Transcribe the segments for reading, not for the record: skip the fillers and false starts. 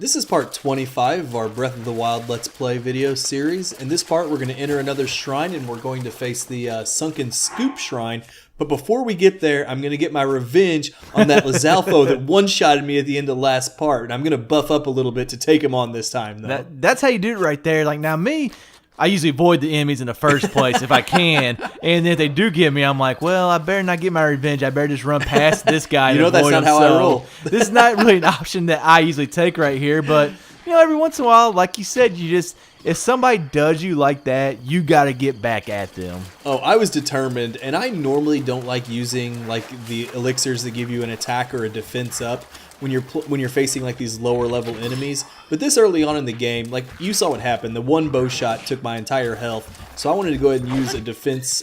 This is part 25 of our Breath of the Wild Let's Play video series. In this part, we're going to enter another shrine and we're going to face the Sunken Scoop Shrine. But before we get there, I'm going to get my revenge on that Lizalfo that one-shotted me at the end of the last part. And I'm going to buff up a little bit to take him on this time, though. That's how you do it right there. Like, now me, I usually avoid the enemies in the first place if I can. And if they do get me, I'm like, well, I better not get my revenge. I better just run past this guy. You know, that's not how I roll. This is not really an option that I usually take right here. But, you know, every once in a while, like you said, if somebody does you like that, you got to get back at them. Oh, I was determined, and I normally don't like using like the elixirs that give you an attack or a defense up when you're facing like these lower level enemies. But this early on in the game, like you saw what happened. The one bow shot took my entire health, so I wanted to go ahead and use a defense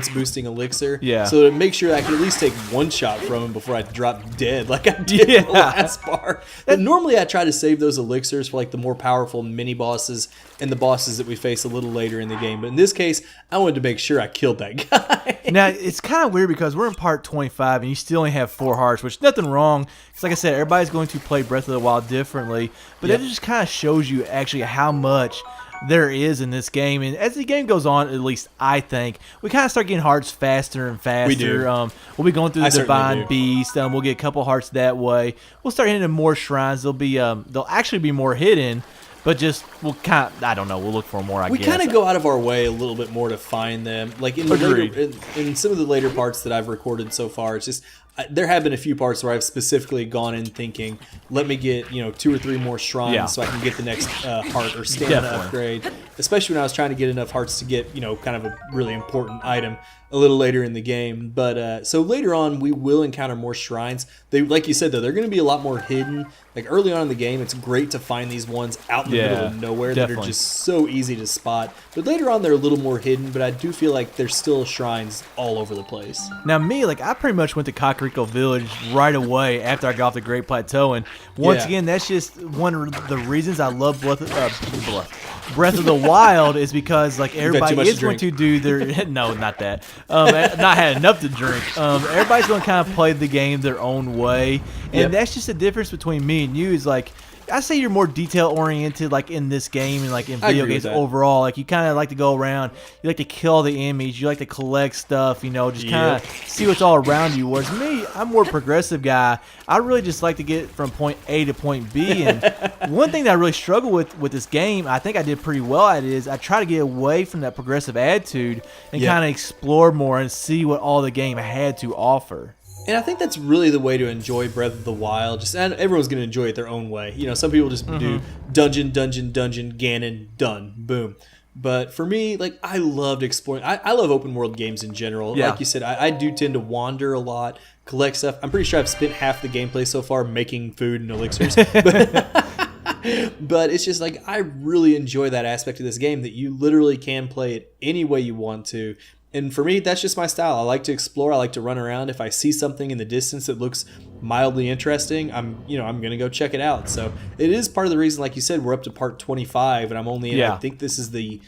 boosting elixir. Yeah. So to make sure I could at least take one shot from him before I drop dead, like I did in the last part. But normally I try to save those elixirs for like the more powerful mini bosses and the bosses that we face a little later in the game. But in this case, I wanted to make sure I killed that guy. Now, it's kind of weird because we're in part 25 and you still only have 4 hearts, which is nothing wrong. Because like I said, everybody's going to play Breath of the Wild differently. But that just kind of shows you actually how much there is in this game. And as the game goes on, at least I think, we kind of start getting hearts faster and faster. We do. We'll be going through the Divine Beast. We'll get a couple hearts that way. We'll start hitting more shrines. They'll actually be more hidden. But just, we'll kind of, I don't know, we'll look for more, I guess. We kind of go out of our way a little bit more to find them. Like in some of the later parts that I've recorded so far, it's just, there have been a few parts where I've specifically gone in thinking, let me get, 2 or 3 more shrines so I can get the next heart or stamina upgrade. Especially when I was trying to get enough hearts to get, kind of a really important item a little later in the game. But so later on, we will encounter more shrines. They, like you said, though, they're going to be a lot more hidden. Like early on in the game, it's great to find these ones out in the middle of nowhere that are just so easy to spot. But later on, they're a little more hidden, but I do feel like there's still shrines all over the place. Now me, like I pretty much went to Kakariko Village right away after I got off the Great Plateau. And once again, that's just one of the reasons I love Breath of the Wild is because like everybody is going to do their no, not that. Not had enough to drink. Everybody's going to kind of play the game their own way, and that's just the difference between me and you. Is like I say you're more detail oriented, like in this game and like in video games overall. Like you kind of like to go around, you like to kill the enemies, you like to collect stuff, just kind of see what's all around you. Whereas me, I'm more progressive guy. I really just like to get from point A to point B. And one thing that I really struggle with this game, I think I did pretty well at it, is I try to get away from that progressive attitude and kind of explore more and see what all the game had to offer. And I think that's really the way to enjoy Breath of the Wild. And everyone's going to enjoy it their own way. Some people just do dungeon, Ganon, done, boom. But for me, like I loved exploring. I love open world games in general. Like you said, I do tend to wander a lot, collect stuff. I'm pretty sure I've spent half the gameplay so far making food and elixirs. But it's just like I really enjoy that aspect of this game, that you literally can play it any way you want to. And for me, that's just my style. I like to explore. I like to run around. If I see something in the distance that looks mildly interesting, I'm going to go check it out. So it is part of the reason, like you said, we're up to part 25, and I'm only in, I think this is the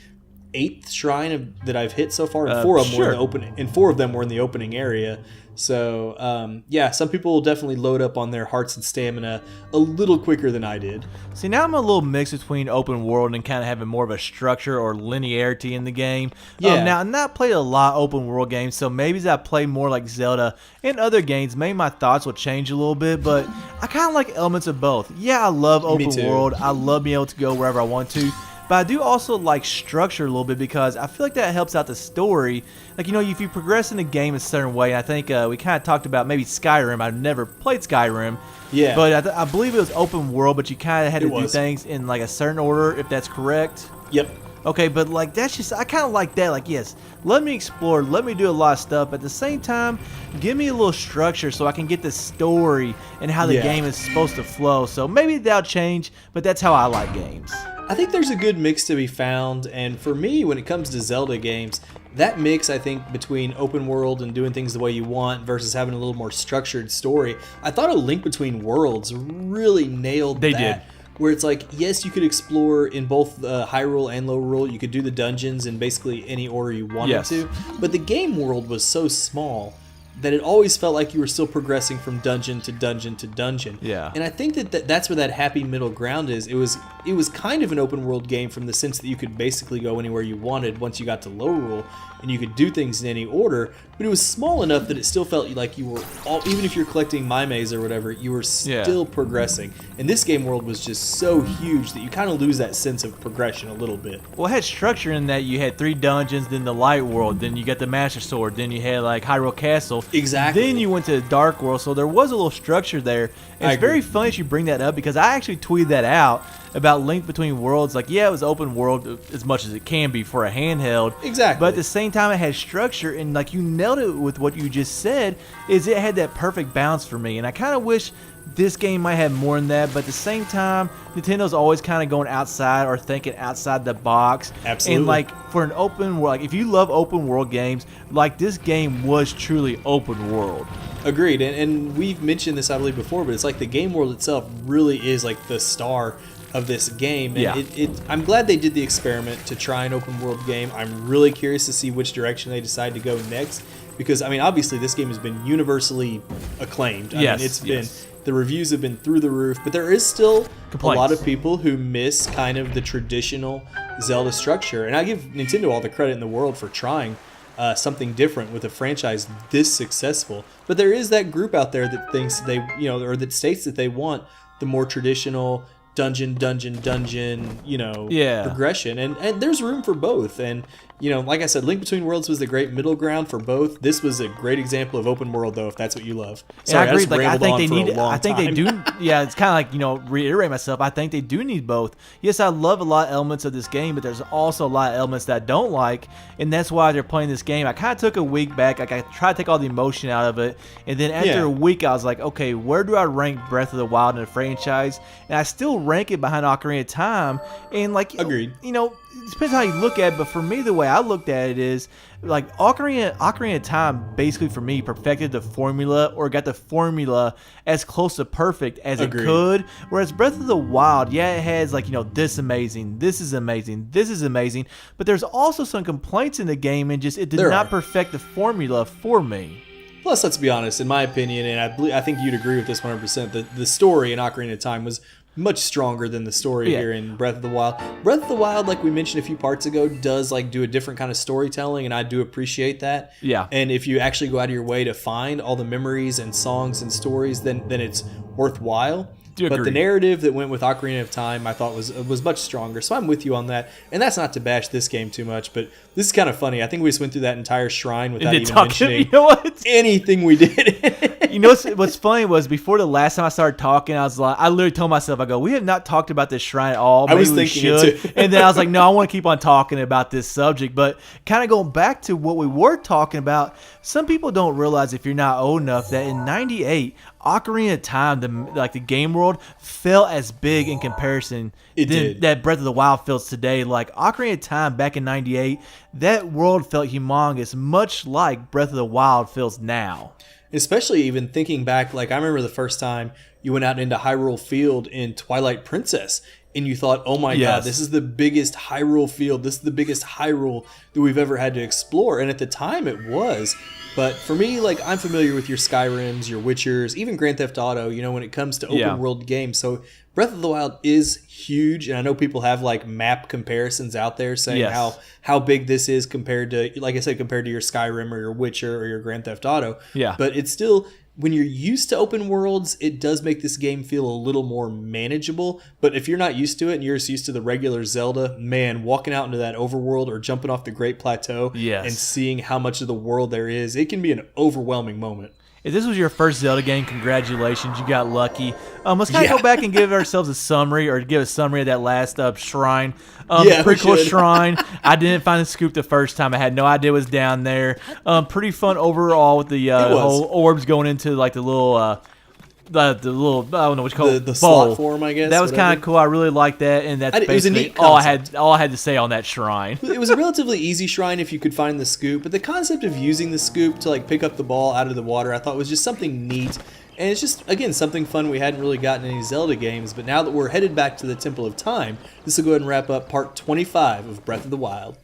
8th shrine that I've hit so far, and 4 of them were in the opening, and 4 of them were in the opening area. So some people will definitely load up on their hearts and stamina a little quicker than I did. See, now I'm a little mixed between open world and kind of having more of a structure or linearity in the game. Now, I've not played a lot of open world games, so maybe as I play more like Zelda and other games, maybe my thoughts will change a little bit, but I kind of like elements of both. Yeah, I love open world. I love being able to go wherever I want to. But I do also like structure a little bit because I feel like that helps out the story. Like, if you progress in the game a certain way, I think we kind of talked about maybe Skyrim. I've never played Skyrim. Yeah. But I believe it was open world, but you kind of had to do things in like a certain order, if that's correct. Yep. Okay, but like that's just, I kind of like that. Like, yes, let me explore, let me do a lot of stuff. At the same time, give me a little structure so I can get the story and how the game is supposed to flow. So maybe that'll change, but that's how I like games. I think there's a good mix to be found, and for me, when it comes to Zelda games, that mix, I think, between open world and doing things the way you want versus having a little more structured story, I thought A Link Between Worlds really nailed that. They did. Where it's like, yes, you could explore in both Hyrule and Lorule. You could do the dungeons in basically any order you wanted to, but the game world was so small that it always felt like you were still progressing from dungeon to dungeon to dungeon. Yeah. And I think that's where that happy middle ground is. It was kind of an open world game from the sense that you could basically go anywhere you wanted once you got to low rule, and you could do things in any order, but it was small enough that it still felt like you were even if you're collecting my maze or whatever, you were still progressing. And this game world was just so huge that you kind of lose that sense of progression a little bit. Well, it had structure in that you had 3 dungeons, then the light world, then you got the master sword, then you had like Hyrule Castle. Exactly. Then you went to the dark world, so there was a little structure there. And it's very funny that you bring that up, because I actually tweeted that out about Link Between Worlds. Like, yeah, it was open world as much as it can be for a handheld. Exactly. But at the same time, it had structure, and like you nailed it with what you just said, is it had that perfect balance for me. And I kind of wish this game might have more than that, but at the same time, Nintendo's always kind of going outside or thinking outside the box. Absolutely. And like for an open world, like if you love open world games, like this game was truly open world. Agreed, and we've mentioned this I believe before, but it's like the game world itself really is like the star of this game. And Yeah. I'm glad they did the experiment to try an open world game. I'm really curious to see which direction they decide to go next, because I mean obviously this game has been universally acclaimed. I mean, it's been the reviews have been through the roof, but there is still Complaints. a lot of people who miss kind of the traditional Zelda structure, and I give Nintendo all the credit in the world for trying something different with a franchise this successful. But there is that group out there that thinks they, or that states that they want the more traditional dungeon, progression. And there's room for both. And, like I said, Link Between Worlds was the great middle ground for both. This was a great example of open world, though, if that's what you love. Sorry, I agree. Like, I think they do. Yeah, it's kind of like, reiterate myself. I think they do need both. Yes, I love a lot of elements of this game, but there's also a lot of elements that I don't like, and that's why they're playing this game. I kind of took a week back. Like, I tried to take all the emotion out of it, and then after a week, I was like, okay, where do I rank Breath of the Wild in the franchise? And I still rank it behind Ocarina of Time. And like, agreed. It depends how you look at it, but for me, the way I looked at it is like Ocarina of Time basically for me perfected the formula, or got the formula as close to perfect as it could. Whereas Breath of the Wild, yeah, it has like, this amazing, this is amazing, this is amazing, but there's also some complaints in the game, and just it did not perfect the formula for me. Plus, let's be honest, in my opinion, and I think you'd agree with this 100%, the story in Ocarina of Time was much stronger than the story here in Breath of the Wild. Breath of the Wild, like we mentioned a few parts ago, does like do a different kind of storytelling, and I do appreciate that. Yeah. And if you actually go out of your way to find all the memories and songs and stories, then it's worthwhile. But the narrative that went with Ocarina of Time, I thought was much stronger. So I'm with you on that. And that's not to bash this game too much, but this is kind of funny. I think we just went through that entire shrine without even mentioning anything we did. What's funny was before the last time I started talking, I literally told myself, I go, we have not talked about this shrine at all. Maybe I was thinking it too. And then I was like, no, I want to keep on talking about this subject. But kind of going back to what we were talking about, some people don't realize, if you're not old enough, that in '98, Ocarina of Time, the game world, felt as big in comparison that Breath of the Wild feels today. Like Ocarina of Time back in '98, that world felt humongous, much like Breath of the Wild feels now. Especially even thinking back, like I remember the first time you went out into Hyrule Field in Twilight Princess, and you thought, oh my God, this is the biggest Hyrule Field. This is the biggest Hyrule that we've ever had to explore. And at the time it was. But for me, like, I'm familiar with your Skyrims, your Witchers, even Grand Theft Auto, when it comes to open world games. So Breath of the Wild is huge. And I know people have like map comparisons out there saying how big this is compared to, like I said, compared to your Skyrim or your Witcher or your Grand Theft Auto. Yeah. But it's still, when you're used to open worlds, it does make this game feel a little more manageable. But if you're not used to it and you're just used to the regular Zelda, man, walking out into that overworld or jumping off the Great Plateau and seeing how much of the world there is, it can be an overwhelming moment. If this was your first Zelda game, congratulations, you got lucky. Let's kind of go back and give ourselves a summary, or give a summary of that last shrine. Pretty cool shrine. I didn't find the scoop the first time. I had no idea it was down there. Pretty fun overall with the whole orbs going into like the little... the little, I don't know what you call it, the slot form, I guess. That was kind of cool. I really liked that, and that's basically all I had to say on that shrine. It was a relatively easy shrine if you could find the scoop, but the concept of using the scoop to like pick up the ball out of the water, I thought was just something neat. And it's just, again, something fun we hadn't really gotten in any Zelda games, but now that we're headed back to the Temple of Time, this will go ahead and wrap up part 25 of Breath of the Wild.